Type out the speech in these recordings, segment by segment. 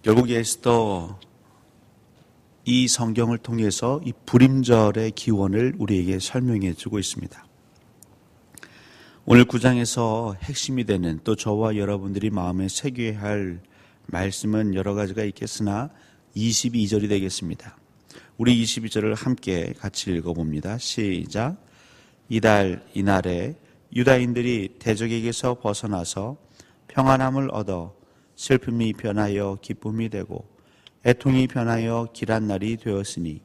결국 에스더 이 성경을 통해서 이 불임절의 기원을 우리에게 설명해 주고 있습니다. 오늘 9장에서 핵심이 되는 또 저와 여러분들이 마음에 새겨야 할 말씀은 여러 가지가 있겠으나 22절이 되겠습니다. 우리 22절을 함께 같이 읽어봅니다. 시작. 이달 이날에 유다인들이 대적에게서 벗어나서 평안함을 얻어 슬픔이 변하여 기쁨이 되고 애통이 변하여 길한 날이 되었으니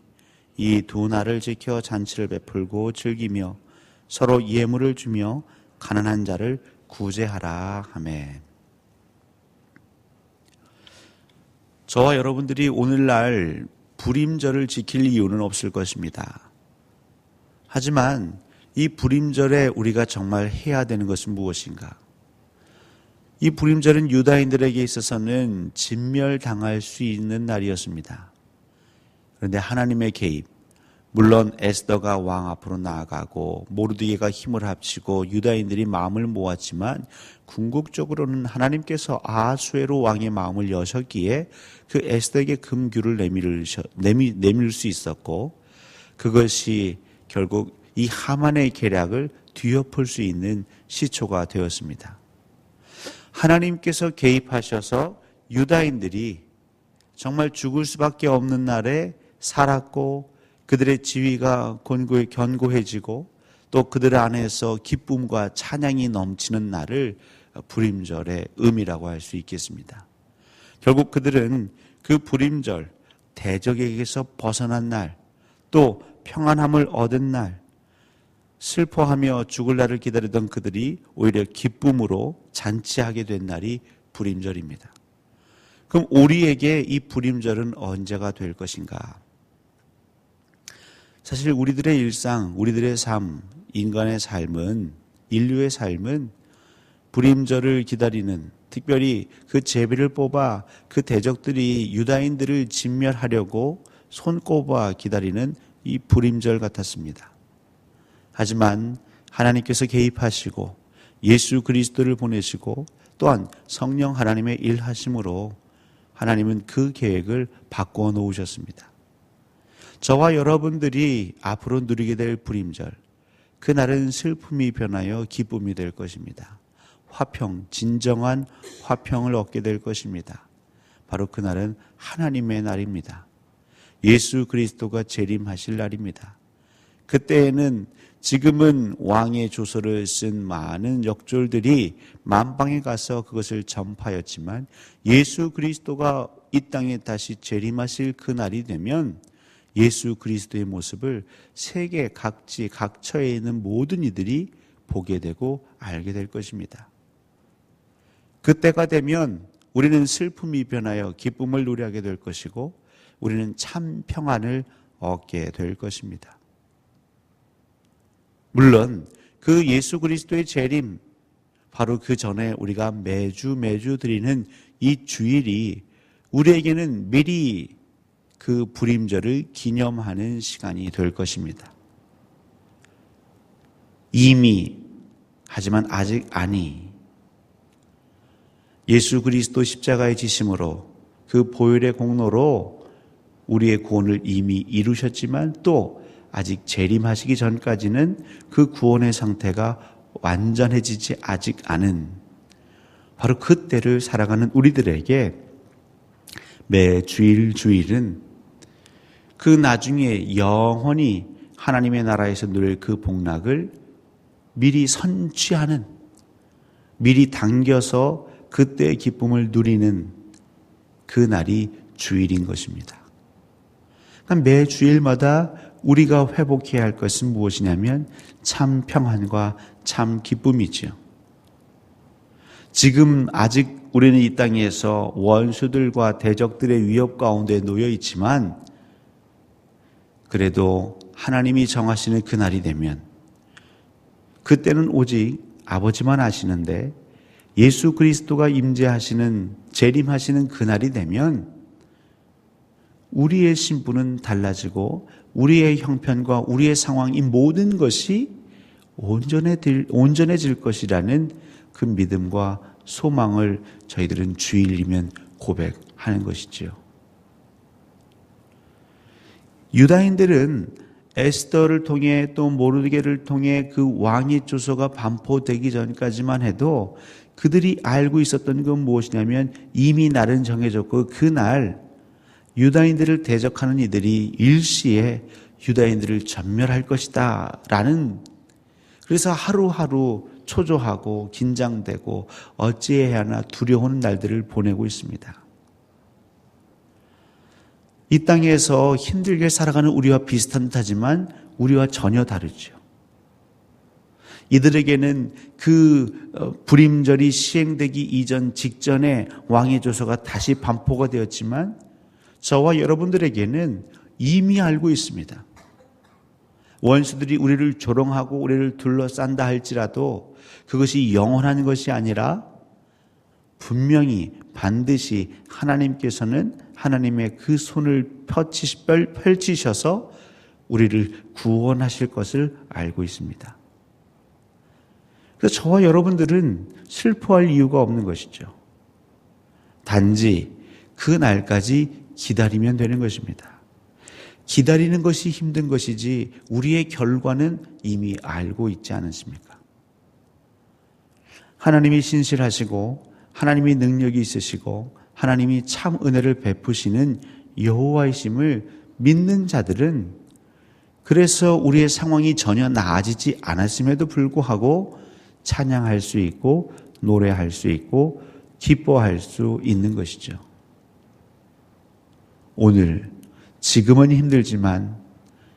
이 두 날을 지켜 잔치를 베풀고 즐기며 서로 예물을 주며 가난한 자를 구제하라 하매. 저와 여러분들이 오늘날 불임절을 지킬 이유는 없을 것입니다. 하지만 이 불임절에 우리가 정말 해야 되는 것은 무엇인가? 이 불임절은 유다인들에게 있어서는 진멸당할 수 있는 날이었습니다. 그런데 하나님의 개입, 물론 에스더가 왕 앞으로 나아가고 모르드게가 힘을 합치고 유다인들이 마음을 모았지만 궁극적으로는 하나님께서 아하수에로 왕의 마음을 여셨기에 그 에스더에게 금규를 내밀 수 있었고, 그것이 결국 이 하만의 계략을 뒤엎을 수 있는 시초가 되었습니다. 하나님께서 개입하셔서 유다인들이 정말 죽을 수밖에 없는 날에 살았고 그들의 지위가 견고해지고 또 그들 안에서 기쁨과 찬양이 넘치는 날을 불임절의 의미라고 할 수 있겠습니다. 결국 그들은 그 불임절, 대적에게서 벗어난 날, 또 평안함을 얻은 날, 슬퍼하며 죽을 날을 기다리던 그들이 오히려 기쁨으로 잔치하게 된 날이 불임절입니다. 그럼 우리에게 이 불임절은 언제가 될 것인가? 사실 우리들의 일상, 우리들의 삶, 인간의 삶은, 인류의 삶은 불임절을 기다리는, 특별히 그 제비를 뽑아 그 대적들이 유다인들을 진멸하려고 손꼽아 기다리는 이 불임절 같았습니다. 하지만 하나님께서 개입하시고 예수 그리스도를 보내시고 또한 성령 하나님의 일하심으로 하나님은 그 계획을 바꿔 놓으셨습니다. 저와 여러분들이 앞으로 누리게 될 불임절, 그날은 슬픔이 변하여 기쁨이 될 것입니다. 화평, 진정한 화평을 얻게 될 것입니다. 바로 그날은 하나님의 날입니다. 예수 그리스도가 재림하실 날입니다. 그때에는 지금은 왕의 조서를 쓴 많은 역졸들이 만방에 가서 그것을 전파하였지만 예수 그리스도가 이 땅에 다시 재림하실 그 날이 되면 예수 그리스도의 모습을 세계 각지 각처에 있는 모든 이들이 보게 되고 알게 될 것입니다. 그때가 되면 우리는 슬픔이 변하여 기쁨을 누리게 될 것이고 우리는 참 평안을 얻게 될 것입니다. 물론 그 예수 그리스도의 재림, 바로 그 전에 우리가 매주 드리는 이 주일이 우리에게는 미리 그 불임절을 기념하는 시간이 될 것입니다. 이미, 하지만 아직 아니. 예수 그리스도 십자가의 지심으로 그 보혈의 공로로 우리의 구원을 이미 이루셨지만 또 아직 재림하시기 전까지는 그 구원의 상태가 완전해지지 아직 않은 바로 그때를 살아가는 우리들에게 매 주일은 그 나중에 영원히 하나님의 나라에서 누릴 그 복락을 미리 선취하는, 미리 당겨서 그때의 기쁨을 누리는 그 날이 주일인 것입니다. 그러니까 매 주일마다 우리가 회복해야 할 것은 무엇이냐면 참 평안과 참 기쁨이지요. 지금 아직 우리는 이 땅에서 원수들과 대적들의 위협 가운데 놓여 있지만 그래도 하나님이 정하시는 그날이 되면 그때는 오직 아버지만 아시는데 예수 그리스도가 임재하시는, 재림하시는 그날이 되면 우리의 신분은 달라지고 우리의 형편과 우리의 상황, 이 모든 것이 온전해질 것이라는 그 믿음과 소망을 저희들은 주일이면 고백하는 것이지요. 유다인들은 에스더를 통해 또 모르드게를 통해 그 왕의 조서가 반포되기 전까지만 해도 그들이 알고 있었던 건 무엇이냐면 이미 날은 정해졌고 그날 유다인들을 대적하는 이들이 일시에 유다인들을 전멸할 것이다 라는, 그래서 하루하루 초조하고 긴장되고 어찌해야 하나 두려운 날들을 보내고 있습니다. 이 땅에서 힘들게 살아가는 우리와 비슷한 듯하지만 우리와 전혀 다르죠. 이들에게는 그 불임절이 시행되기 이전 직전에 왕의 조서가 다시 반포가 되었지만 저와 여러분들에게는 이미 알고 있습니다. 원수들이 우리를 조롱하고 우리를 둘러싼다 할지라도 그것이 영원한 것이 아니라 분명히 반드시 하나님께서는 하나님의 그 손을 펼치셔서 우리를 구원하실 것을 알고 있습니다. 그래서 저와 여러분들은 슬퍼할 이유가 없는 것이죠. 단지 그 날까지 기다리면 되는 것입니다. 기다리는 것이 힘든 것이지 우리의 결과는 이미 알고 있지 않으십니까? 하나님이 신실하시고 하나님이 능력이 있으시고 하나님이 참 은혜를 베푸시는 여호와이심을 믿는 자들은 그래서 우리의 상황이 전혀 나아지지 않았음에도 불구하고 찬양할 수 있고 노래할 수 있고 기뻐할 수 있는 것이죠. 오늘 지금은 힘들지만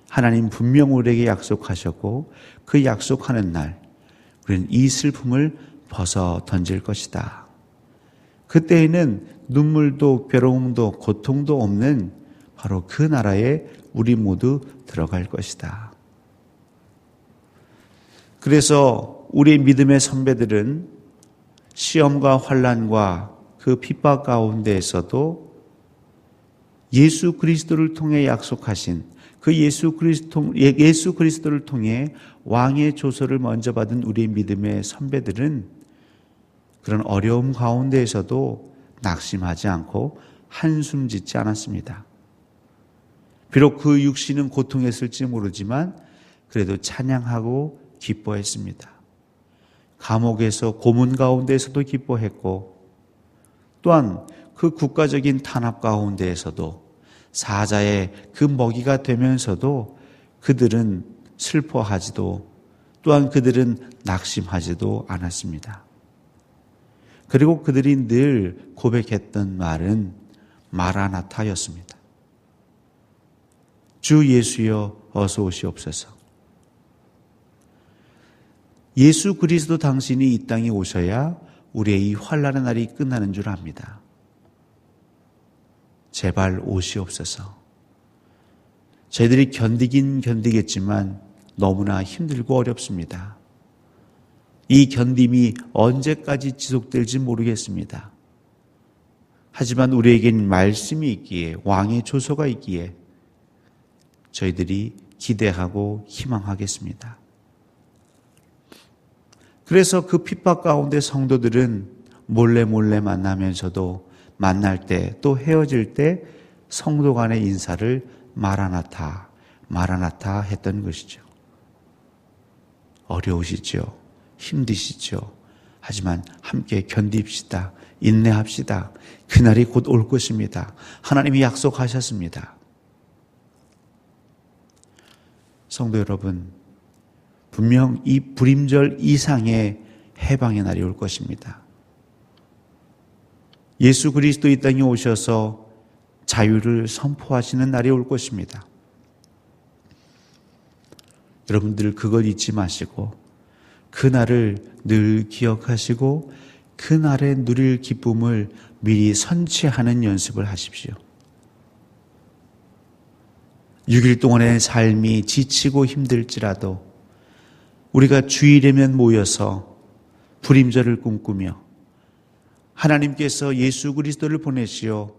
하나님 분명 우리에게 약속하셨고 그 약속하는 날 우리는 이 슬픔을 벗어 던질 것이다. 그때에는 눈물도 괴로움도 고통도 없는 바로 그 나라에 우리 모두 들어갈 것이다. 그래서 우리 믿음의 선배들은 시험과 환난과 그 핍박 가운데에서도 예수 그리스도를 통해 약속하신 그 예수 그리스도를 통해 왕의 조서를 먼저 받은 우리 믿음의 선배들은 그런 어려움 가운데에서도 낙심하지 않고 한숨 짓지 않았습니다. 비록 그 육신은 고통했을지 모르지만 그래도 찬양하고 기뻐했습니다. 감옥에서 고문 가운데에서도 기뻐했고 또한 그 국가적인 탄압 가운데에서도 사자의 그 먹이가 되면서도 그들은 슬퍼하지도 또한 그들은 낙심하지도 않았습니다. 그리고 그들이 늘 고백했던 말은 마라나타였습니다. 주 예수여 어서 오시옵소서. 예수 그리스도 당신이 이 땅에 오셔야 우리의 이 환난의 날이 끝나는 줄 압니다. 제발 오시옵소서. 저희들이 견디긴 견디겠지만 너무나 힘들고 어렵습니다. 이 견딤이 언제까지 지속될지 모르겠습니다. 하지만 우리에겐 말씀이 있기에 왕의 조서가 있기에 저희들이 기대하고 희망하겠습니다. 그래서 그 핍박 가운데 성도들은 몰래 만나면서도 만날 때 또 헤어질 때 성도 간의 인사를 마라나타, 마라나타 했던 것이죠. 어려우시죠? 힘드시죠? 하지만 함께 견딥시다. 인내합시다. 그날이 곧 올 것입니다. 하나님이 약속하셨습니다. 성도 여러분, 분명 이 불임절 이상의 해방의 날이 올 것입니다. 예수 그리스도 이 땅에 오셔서 자유를 선포하시는 날이 올 것입니다. 여러분들 그걸 잊지 마시고 그날을 늘 기억하시고 그날에 누릴 기쁨을 미리 선취하는 연습을 하십시오. 6일 동안의 삶이 지치고 힘들지라도 우리가 주일에면 모여서 불임절을 꿈꾸며 하나님께서 예수 그리스도를 보내시어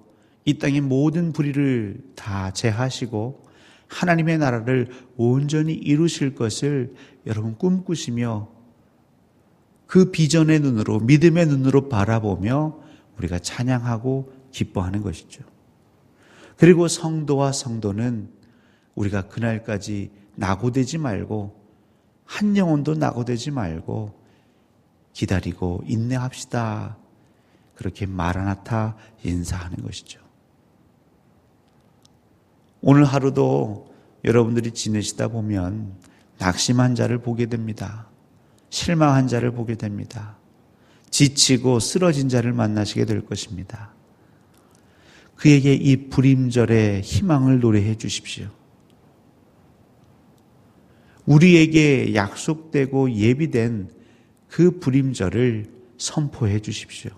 이 땅의 모든 불의를 다 제하시고 하나님의 나라를 온전히 이루실 것을 여러분 꿈꾸시며 그 비전의 눈으로 믿음의 눈으로 바라보며 우리가 찬양하고 기뻐하는 것이죠. 그리고 성도와 성도는 우리가 그날까지 낙오되지 말고 한 영혼도 낙오되지 말고 기다리고 인내합시다. 그렇게 마라나타 인사하는 것이죠. 오늘 하루도 여러분들이 지내시다 보면 낙심한 자를 보게 됩니다. 실망한 자를 보게 됩니다. 지치고 쓰러진 자를 만나시게 될 것입니다. 그에게 이 불임절의 희망을 노래해 주십시오. 우리에게 약속되고 예비된 그 불임절을 선포해 주십시오.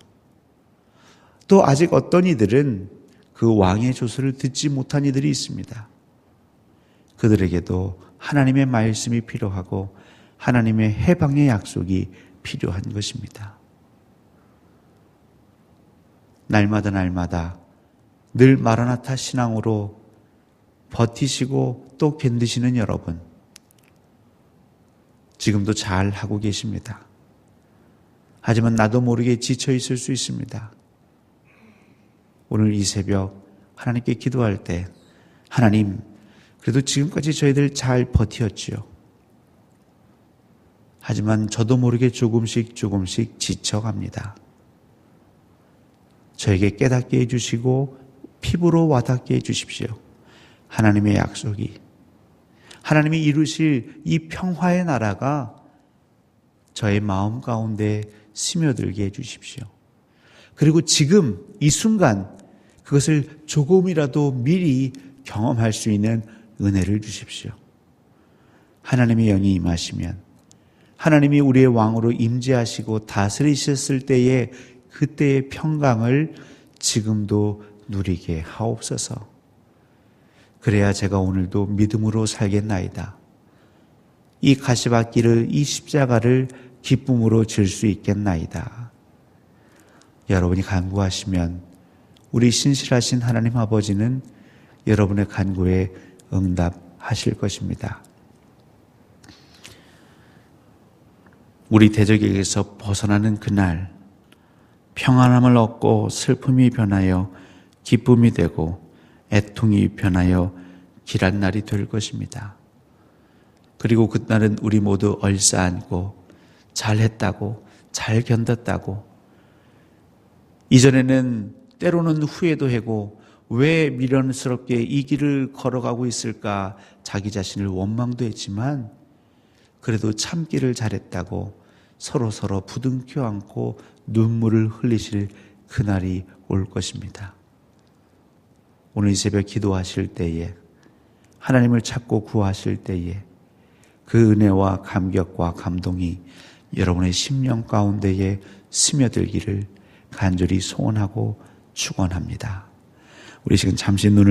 또 아직 어떤 이들은 그 왕의 조서를 듣지 못한 이들이 있습니다. 그들에게도 하나님의 말씀이 필요하고 하나님의 해방의 약속이 필요한 것입니다. 날마다 날마다 늘 마라나타 신앙으로 버티시고 또 견디시는 여러분, 지금도 잘 하고 계십니다. 하지만 나도 모르게 지쳐 있을 수 있습니다. 오늘 이 새벽 하나님께 기도할 때, 하나님, 그래도 지금까지 저희들 잘 버티었지요. 하지만 저도 모르게 조금씩 지쳐갑니다. 저에게 깨닫게 해주시고 피부로 와닿게 해주십시오. 하나님의 약속이, 하나님이 이루실 이 평화의 나라가 저의 마음 가운데 스며들게 해주십시오. 그리고 지금 이 순간 그것을 조금이라도 미리 경험할 수 있는 은혜를 주십시오. 하나님의 영이 임하시면 하나님이 우리의 왕으로 임재하시고 다스리셨을 때의 그때의 평강을 지금도 누리게 하옵소서. 그래야 제가 오늘도 믿음으로 살겠나이다. 이 가시밭길을, 이 십자가를 기쁨으로 질 수 있겠나이다. 여러분이 간구하시면 우리 신실하신 하나님 아버지는 여러분의 간구에 응답하실 것입니다. 우리 대적에게서 벗어나는 그날, 평안함을 얻고 슬픔이 변하여 기쁨이 되고 애통이 변하여 길한 날이 될 것입니다. 그리고 그날은 우리 모두 얼싸안고 잘했다고, 잘 견뎠다고, 이전에는 때로는 후회도 하고 왜 미련스럽게 이 길을 걸어가고 있을까 자기 자신을 원망도 했지만 그래도 참기를 잘했다고 서로 부둥켜 안고 눈물을 흘리실 그날이 올 것입니다. 오늘 이 새벽 기도하실 때에, 하나님을 찾고 구하실 때에 그 은혜와 감격과 감동이 여러분의 심령 가운데에 스며들기를 간절히 소원하고 축원합니다. 우리 지금 잠시 눈을